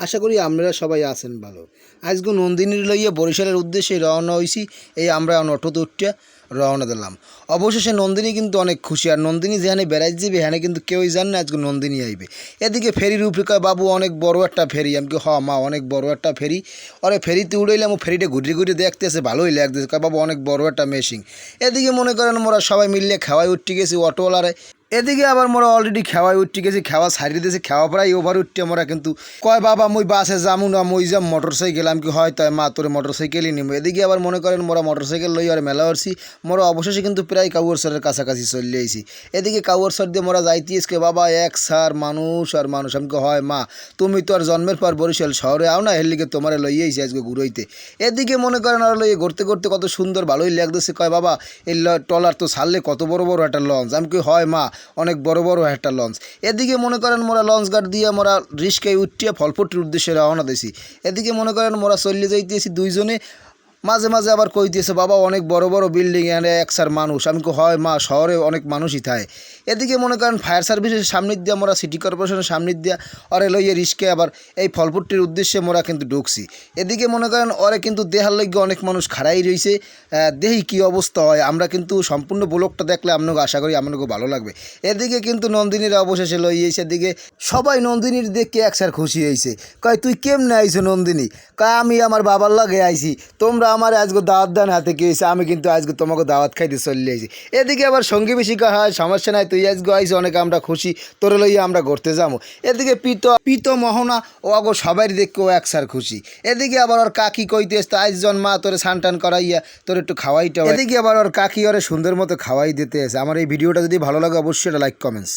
আশা করি আপনারা সবাই আছেন ভালো। আজকে নন্দিনীর লইয়া বরিশালের উদ্দেশ্যে রওনা হইছি। এই আমরা অটোতে উঠতে রওনা দিলাম। অবশেষে নন্দিনী কিন্তু অনেক খুশি। আর নন্দিনী যেখানে বেড়াই যাবে হ্যাঁ কিন্তু কেউই জান না আজকে নন্দিনী আইবে। এদিকে ফেরির উপরে কয় বাবু অনেক বড় একটা ফেরি। আমি কি মা অনেক বড় একটা ফেরি। ওরে ফেরিতে উড়াইলাম, ও ফেরিটা ঘুরিয়ে ঘুরিয়ে দেখতেছে, ভালোই লাগতেছে। কয় বাবু অনেক বড় একটা মেশিন। এদিকে মনে করেন মোরা সবাই মিললে খাওয়াই উঠতে গেছি অটোওয়ালারে। এদিকে আবার মোরা অলরেডি খেওয়ায় উঠতে গেছি, খেওয়া ছাড়িয়ে দিয়েছি, খেওয়া প্রায় ওভার উঠতে মোরা কিন্তু কয় বাবা মুই বাসে যামু না, মুই যাম মোটর সাইকেল। আমি কি হয় তাই মা তোরে মোটর সাইকেলই নিব। এদিকে আবার মনে করেন মোরা মোটর সাইকেল লই আর মেলা করছি। মোরা অবশেষে কিন্তু প্রায় কাউয়ারসরের কাছাকাছি চলে আইছি। এদিকে কাউয়ারসর দিয়ে মোরা যাইতেছি, বাবা এক সার মানুষ আর মানুষ। আমি কি হয় মা তুমি তো আর জন্মের পর বরিশাল শহরে আও না, এর লিগে তোমারে লই আইছি আজকে ঘুরইতে। এদিকে মনে করেন আর লইয়ে ঘুরতে ঘুরতে কত সুন্দর ভালোই লাগতেছে। কয় বাবা এই টলার তো ছাড়লে কত বড় বড় একটা লঞ্চ। আমি কি হয় মা অনেক বড় বড় একটা লঞ্চ। এদিকে মনে করেন মোরা লঞ্চ গার্ড দিয়ে মোরা রিস্কায় উঠিয়ে ফলপট্টির উদ্দেশ্যে রওনা দিয়েছি। এদিকে মনে করেন মোরা চলে যাইতেছি দুইজনে। মাঝে মাঝে আবার কইতেছে বাবা অনেক বড় বড় বিল্ডিং এনে একসার মানুষ। আমি কি হয় মা শহরে অনেক মানুষই থাকে। এদিকে মনে করেন ফায়ার সার্ভিসের সামনের দিয়ে মোরা সিটি কর্পোরেশনের সামনের দিয়ে ওরে লইয়ে রিস্কে আবার এই ফলপট্টির উদ্দেশ্যে মোরা কিন্তু ঢুকছি। এদিকে মনে করেন ওরে কিন্তু দেহার লইগে অনেক মানুষ খাড়াই রয়েছে। দেখি কি অবস্থা হয়। আমরা কিন্তু সম্পূর্ণ ব্লগটা দেখলে আপনাকে আশা করি আপনাকে ভালো লাগবে। এদিকে কিন্তু নন্দিনীর অবশেষে লইয়েছে। এদিকে সবাই নন্দিনীর দেখে একসার খুশি হয়েছে। কয় তুই কেমনে আইছো নন্দিনী? কয় আমি আমার বাবার লাগে আইছি, তোমরা আমার আজকে দাওয়াত দান হাতে কি হয়েছে, আমি কিন্তু আজকে তোমাকে দাওয়াত খাইতে চলে আইছি। এদিকে আবার সঙ্গী বেশি হয় সমস্যা নাই, তুই আজকে আইসি অনেক আমরা খুশি, তোরে লইয়া আমরা ঘুরতে যাবো। এদিকে পিত মোহনা ও আগো সবাই দেখে ও একসার খুশি। এদিকে আবার ওর কাকি কইতে আসতো আইসজন মা তোরে স্নান করাইয়া তোর একটু খাওয়াইটা। এদিকে আবার ওর কাকি ওরে সুন্দর মতো খাওয়াই দিতে আছে। আমার এই ভিডিওটা যদি ভালো লাগে অবশ্যই একটা লাইক কমেন্টস।